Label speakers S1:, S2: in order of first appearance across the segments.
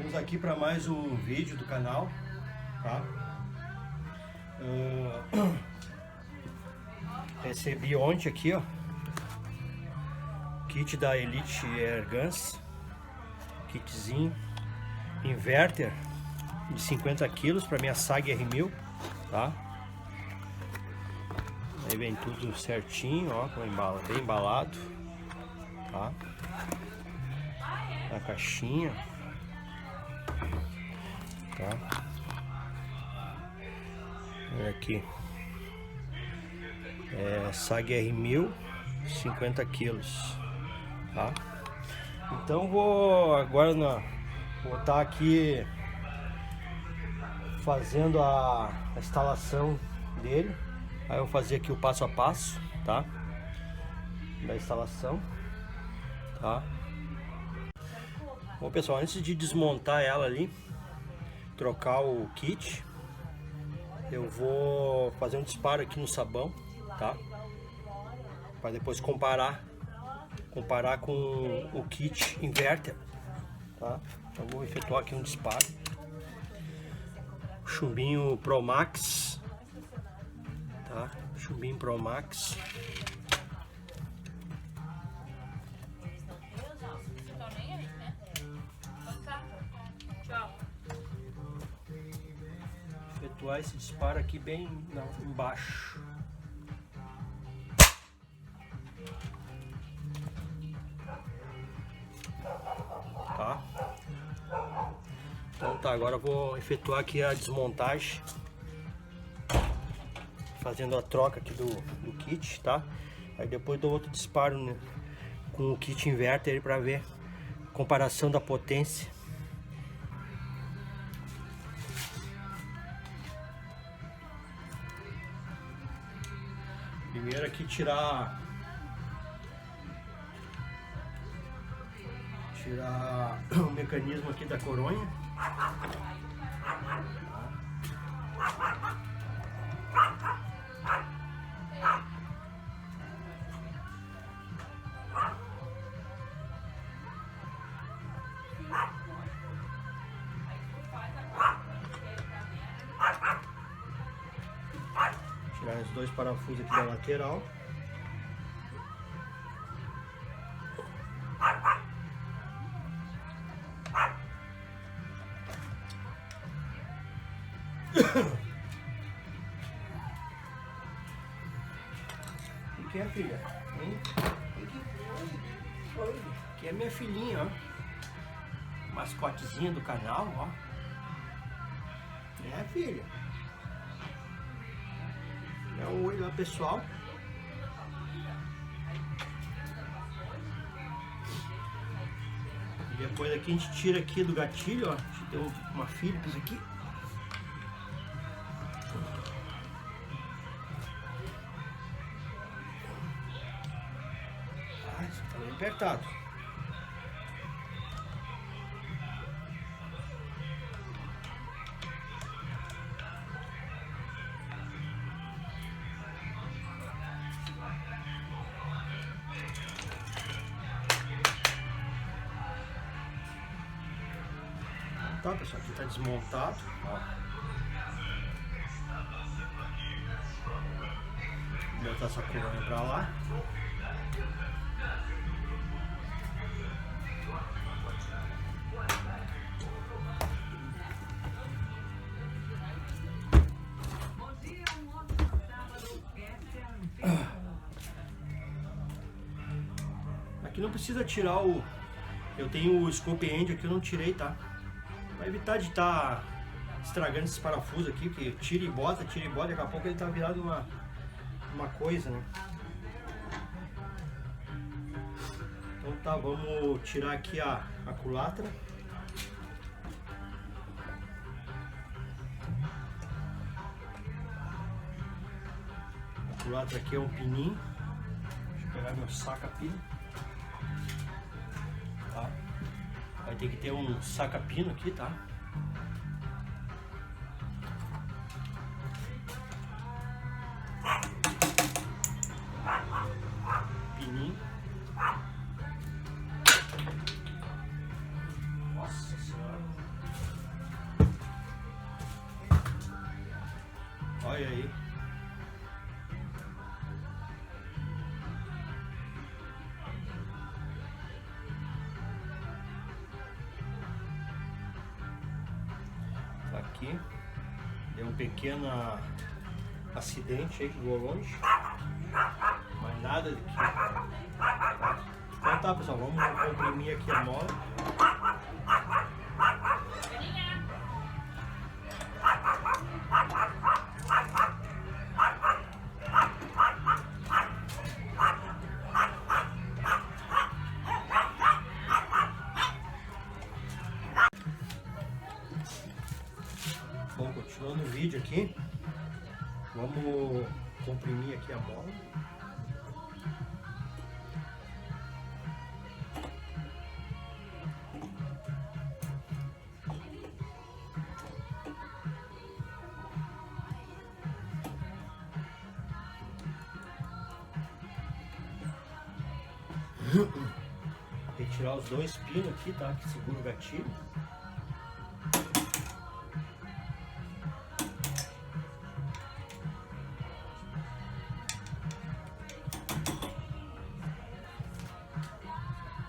S1: Estamos aqui para mais um vídeo do canal, tá? Recebi ontem aqui, ó, kit da Elite Airguns, kitzinho, inverter de 50 kg para minha SAG R1000, tá? Aí vem tudo certinho, ó, bem embalado, tá? Na caixinha, tá? Olha aqui, SAG R1000, 50 kg, tá? Então vou estar aqui fazendo a instalação dele. Aí eu vou fazer aqui o passo a passo, tá? Da instalação, tá? Bom, pessoal, antes de desmontar ela ali, trocar o kit, eu vou fazer um disparo aqui no sabão, tá? Para depois comparar com o kit inverter, tá? Então vou efetuar aqui um disparo. Chumbinho Pro Max, tá? Chumbinho Pro Max. Efetuar esse disparo aqui bem embaixo. Tá? Então tá, agora eu vou efetuar aqui a desmontagem, fazendo a troca aqui do kit, tá? Aí depois dou outro disparo, né, com o kit inverter para ver a comparação da potência. Primeiro aqui tirar o mecanismo aqui da coronha. Tirar os dois parafusos aqui da lateral. O que é, filha? Hein? Oi. Aqui é minha filhinha, ó. Mascotezinha do canal, ó. É, filha. Dá um oi lá, pessoal. E depois aqui a gente tira aqui do gatilho, ó. A gente tem uma Philips aqui. Isso tá bem apertado. Tá, pessoal, aqui tá desmontado, ó. Vou botar essa coronha pra lá. Aqui não precisa tirar o... Eu tenho o scope end aqui, eu não tirei, tá? Vai evitar de estar estragando esses parafusos aqui, porque tira e bota, daqui a pouco ele tá virado uma coisa, né? Então tá, vamos tirar aqui a culatra. A culatra aqui é um pininho. Deixa eu pegar meu saca-pino. Tá? Vai ter que ter um saca-pino aqui, tá? Pininho. Nossa Senhora. Olha aí. Tá aqui. Deu um pequeno acidente aí que voou longe. Mas nada daqui. Tá? Então tá, pessoal, vamos comprimir aqui a mola. Bom, continuando o vídeo aqui, vamos comprimir aqui a mola. Retirar os dois pinos aqui, tá? Que segura o gatilho.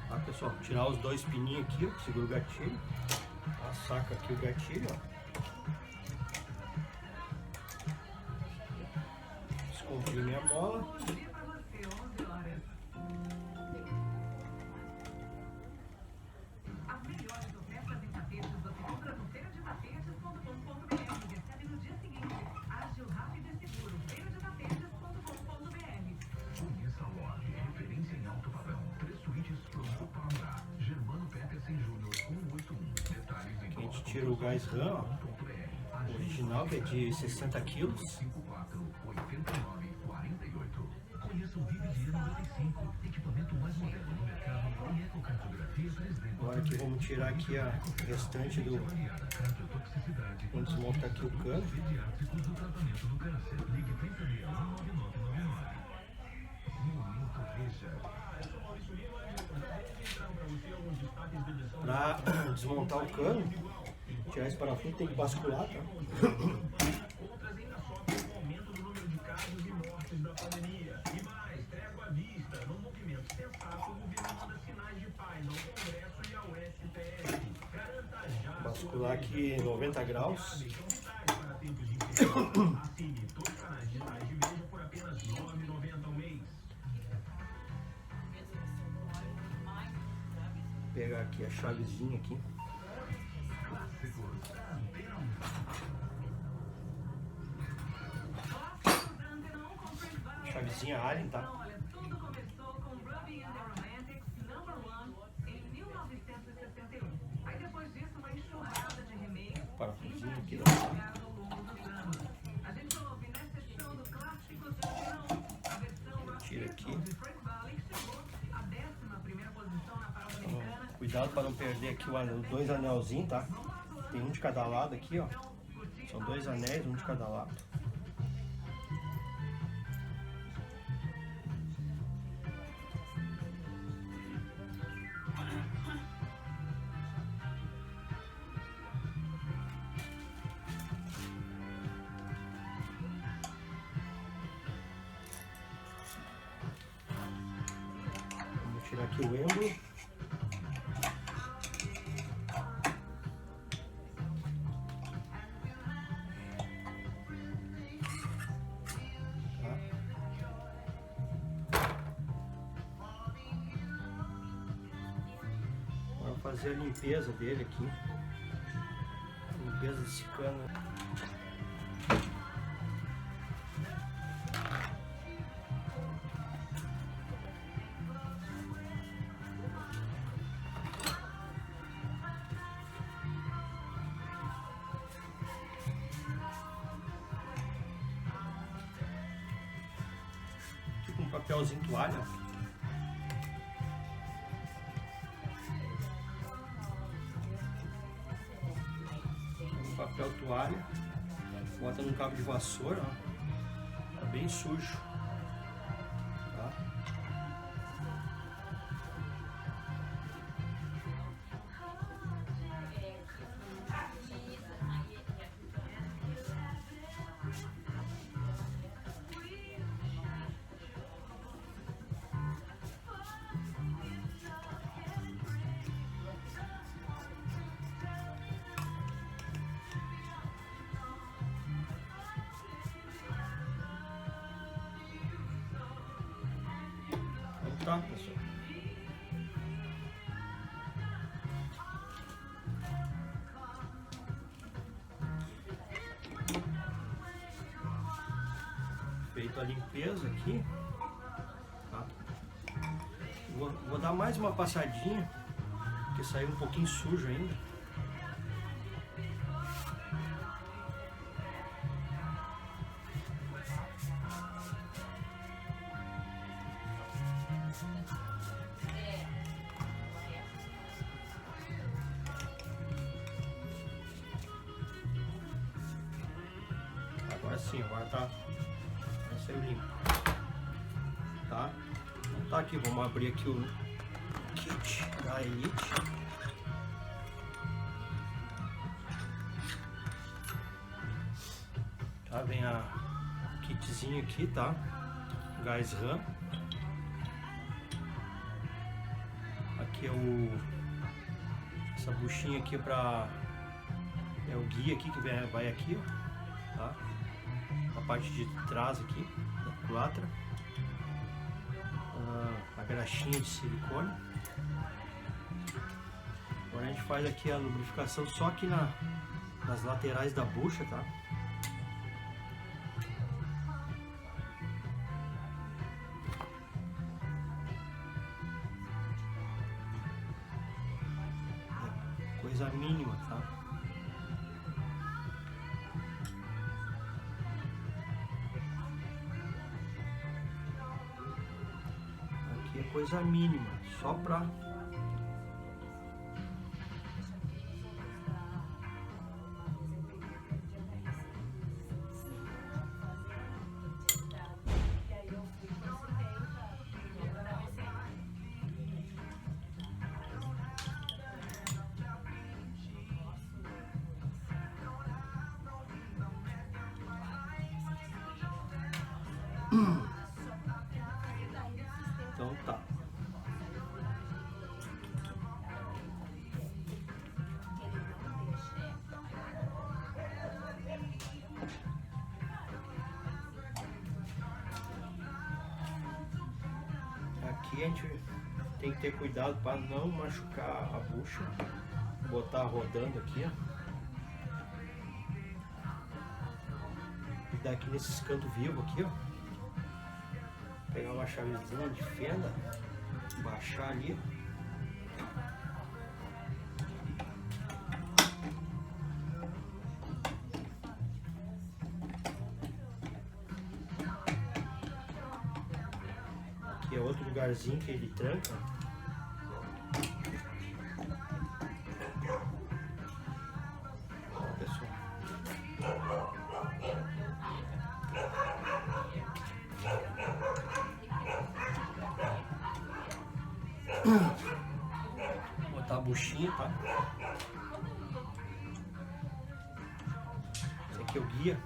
S1: Tá, pessoal? Tirar os dois pininhos aqui, ó, que segura o gatilho. Tá? Saca aqui o gatilho, ó. Descomprime a mola. Aqui a gente tira o gás RAM, ó, original, que é de 60 kg. Agora aqui vamos tirar aqui a restante do... Vamos desmontar aqui o cano. Para desmontar o cano, tirar esse parafuso, tem que bascular, tá? Bascular aqui 90 graus. Pegar aqui a chavezinha aqui. Chavezinha Allen, tá? Parafusinho aqui da tira aqui. Então, cuidado para não perder aqui os dois anelzinhos, tá? Tem um de cada lado aqui, ó. São dois anéis, um de cada lado. Vamos tirar aqui o êmbolo. Fazer a limpeza dele aqui, limpeza desse cano. Aqui com um papelzinho toalha. Papel toalha, bota no cabo de vassoura, ó. Tá bem sujo, tá? montar, pessoal. Feito a limpeza aqui, tá? Vou dar mais uma passadinha, porque saiu um pouquinho sujo ainda. Agora sim, agora tá saiu limpo, tá? Então tá aqui, vamos abrir aqui o kit da Elite. Tá, vem a kitzinho aqui, tá? Gás RAM. Aqui é essa buchinha aqui é o guia aqui que vai aqui, ó, tá? A parte de trás aqui da culatra, a graxinha de silicone. Agora a gente faz aqui a lubrificação só aqui nas laterais da bucha, tá? Coisa mínima, tá? Aqui é coisa mínima, só pra então tá. Aqui a gente tem que ter cuidado para não machucar a bucha. Botar rodando aqui, ó. E daqui nesses cantos vivos aqui, ó. Pegar uma chavezinha de fenda, baixar ali. Aqui é outro lugarzinho que ele tranca. Ó, pessoal. Botar a buchinha, tá? Esse aqui é o guia.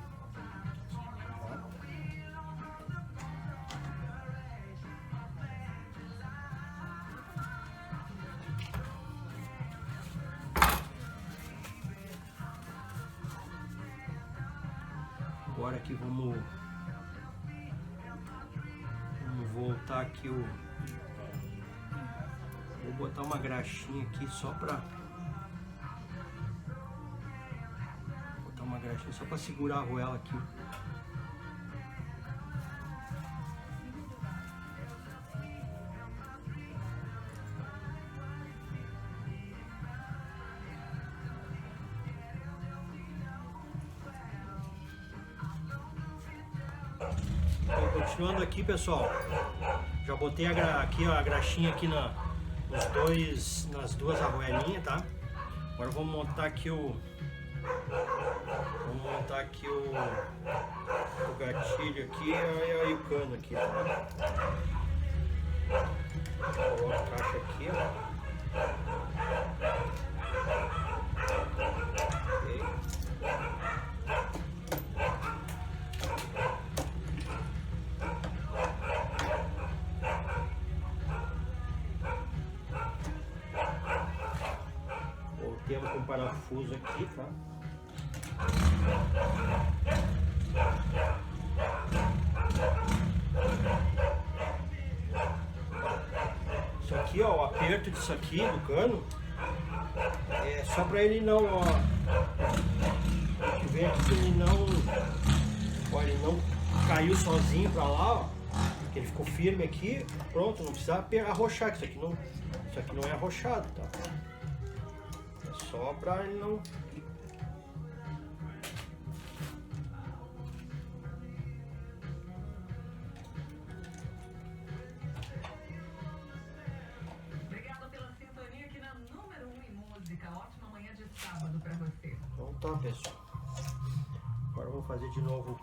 S1: Agora aqui vamos voltar aqui vou botar uma graxinha aqui só pra segurar a arruela aqui. Então, continuando aqui, pessoal, já botei aqui ó, a graxinha aqui nas duas arruelinhas, tá? Agora vamos montar aqui o gatilho aqui e o cano aqui, tá? Coloco a caixa aqui, ó. Voltemos com o parafuso aqui, tá? enxerto disso aqui, do cano, é só pra ele não, ó, vem aqui que ele não, ó, ele não caiu sozinho pra lá, ó, que ele ficou firme aqui, pronto, não precisa arrochar, que isso aqui não é arrochado, tá? É só pra ele não... Então tá, pessoal, agora vamos fazer de novo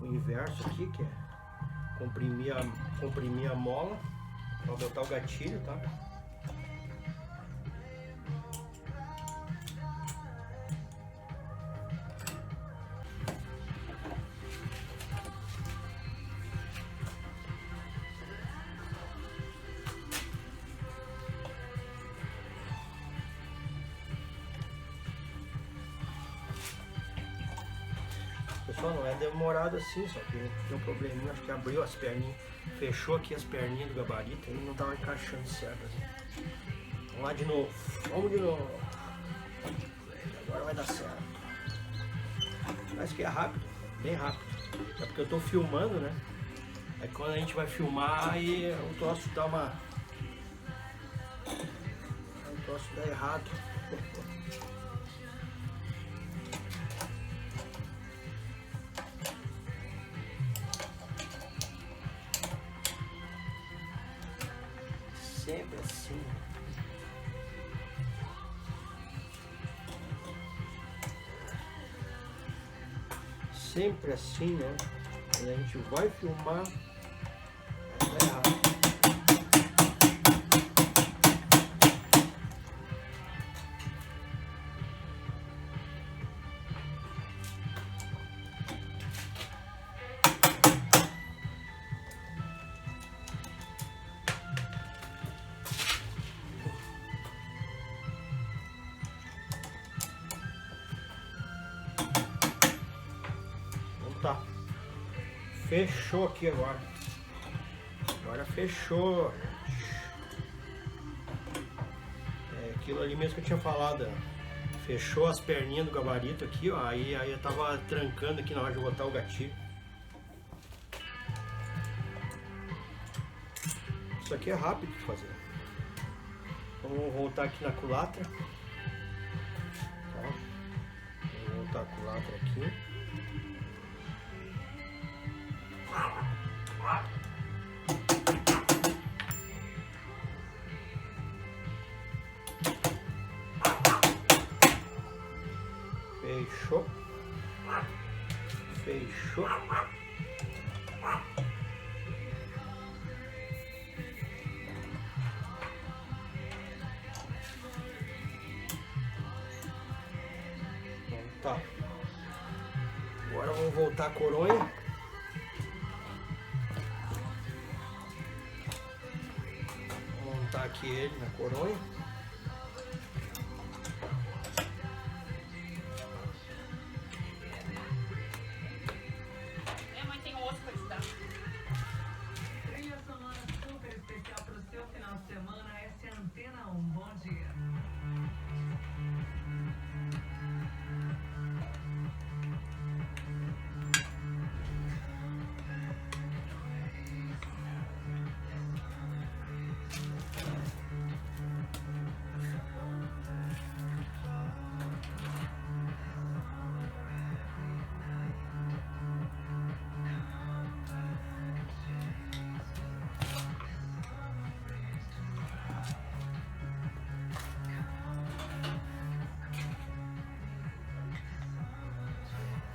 S1: o inverso aqui, que é comprimir a mola para botar o gatilho, tá? Pessoal, não é demorado assim, só que tem um probleminha, acho que abriu as perninhas, fechou aqui as perninhas do gabarito e não tava encaixando certo assim. Vamos lá de novo, vamos de novo. Agora vai dar certo. Parece que é rápido, bem rápido. É porque eu tô filmando, né? Aí quando a gente vai filmar, aí o troço dá uma... o troço dá errado. Sempre assim. Sempre assim, né? Quando a gente vai filmar, vai errado. Tá, fechou aqui agora. Agora fechou. É aquilo ali mesmo que eu tinha falado. Fechou as perninhas do gabarito aqui, ó. Aí eu tava trancando aqui na hora de botar o gatilho. Isso aqui é rápido de fazer. Vamos voltar aqui na culatra. Tá? Vou voltar a culatra aqui. Fechou. Fechou. Então, tá. Agora vamos voltar a coronha. Vou montar aqui ele na coronha.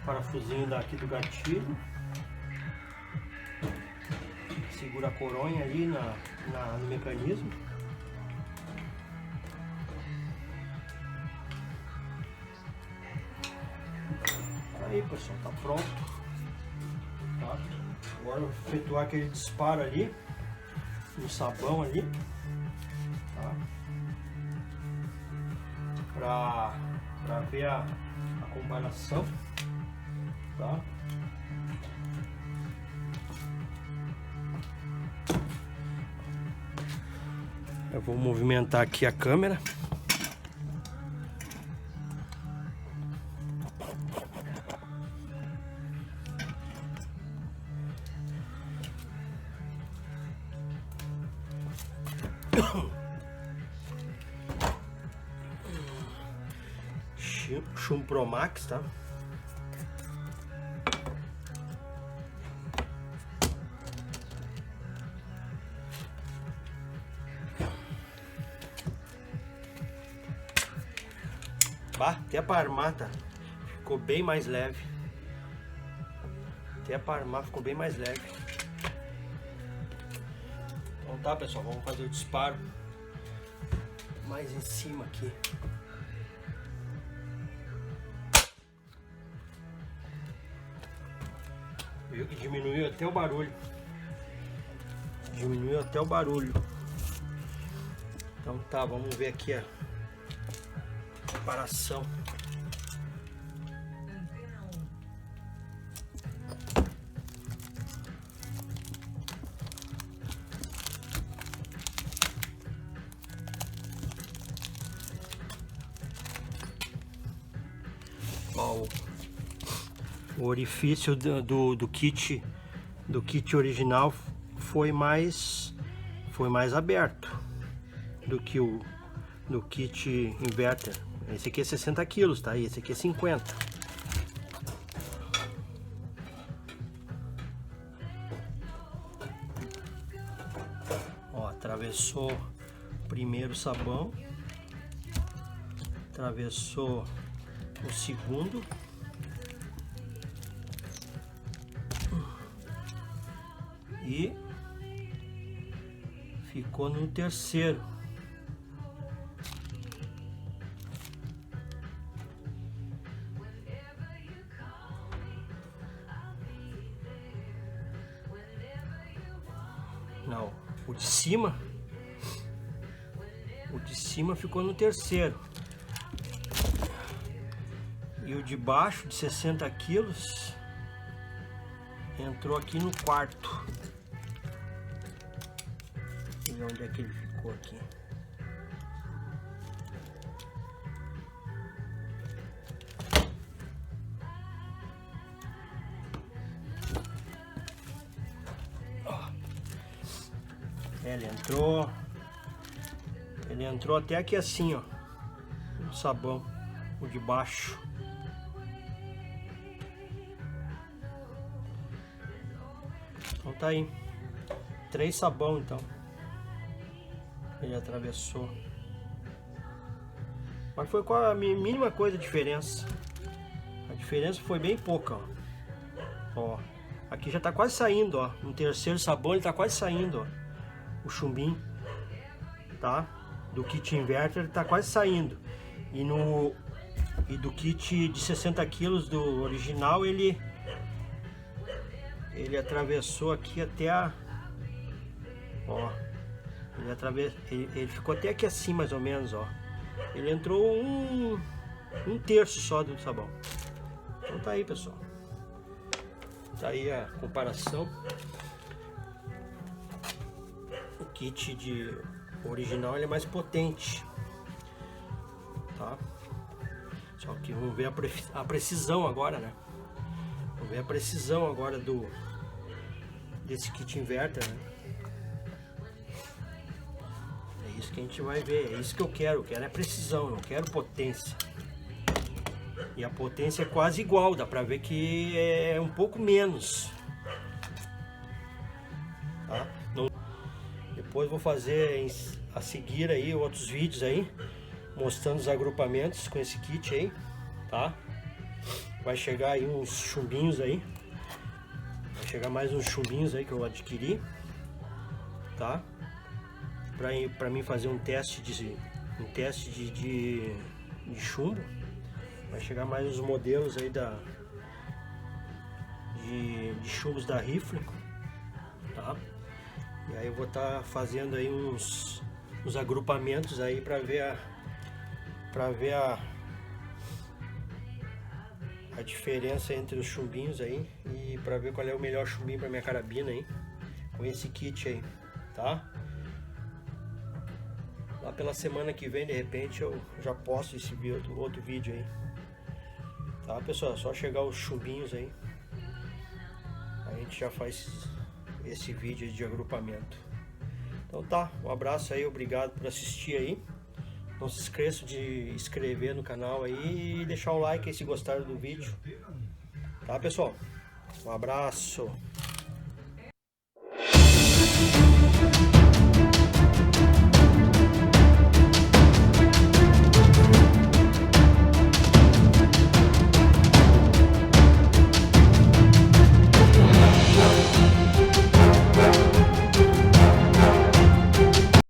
S1: Parafusinho daqui do gatilho, segura a coronha ali no mecanismo. Aí, pessoal, tá pronto. Tá? Agora eu vou efetuar aquele disparo ali no sabão ali, tá? Pra ver a comparação. Tá? Eu vou movimentar aqui a câmera. Chumbo Promax, tá? Bah, até para armar, tá? Ficou bem mais leve. Até para armar ficou bem mais leve. Então tá, pessoal, vamos fazer o disparo mais em cima aqui. Viu que diminuiu até o barulho. Diminuiu até o barulho. Então tá, vamos ver aqui a comparação. Ó, o orifício do kit original foi mais aberto do que o do kit inverter. Esse aqui é 60 kg, tá? E esse aqui é 50. Ó, atravessou o primeiro sabão, atravessou o segundo, e ficou no terceiro. Não, o de cima ficou no terceiro. E o de baixo, de 60 quilos, entrou aqui no quarto. Deixa eu ver onde é que ele ficou aqui. Ele entrou até aqui assim, ó, o sabão, o de baixo. Então tá aí, 3 sabão então, ele atravessou. Mas foi com a mínima coisa a diferença. A diferença foi bem pouca, ó. Ó, aqui já tá quase saindo, ó, no terceiro sabão ele tá quase saindo, ó. O chumbinho, tá? Do kit inverter ele tá quase saindo. E do kit de 60 kg do original ele atravessou aqui até a, ó, ele ficou até aqui assim mais ou menos, ó. Ele entrou um terço só do sabão. Então tá aí, pessoal. Tá aí a comparação. O kit de original ele é mais potente, tá? Só que vamos ver a precisão agora, né? Vamos ver a precisão agora desse kit inverter, né? É isso que a gente vai ver, é isso que eu quero é precisão, eu quero potência. E a potência é quase igual, dá pra ver que é um pouco menos, tá? Depois vou fazer a seguir aí outros vídeos aí, mostrando os agrupamentos com esse kit aí, tá? Vai chegar aí uns chumbinhos aí, vai chegar mais uns chumbinhos aí que eu adquiri, tá? Pra mim fazer um teste de chumbo. Vai chegar mais os modelos aí de chumbos da Rifle, tá? E aí eu vou estar fazendo aí uns agrupamentos aí para ver a diferença entre os chumbinhos aí e para ver qual é o melhor chumbinho para minha carabina aí com esse kit aí, tá? pela semana que vem, de repente, eu já posto esse outro vídeo aí. Tá, pessoal? É só chegar os chumbinhos aí. A gente já faz esse vídeo de agrupamento. Então tá, um abraço aí, obrigado por assistir aí. Não se esqueça de inscrever no canal aí e deixar o like aí se gostaram do vídeo. Tá, pessoal? Um abraço.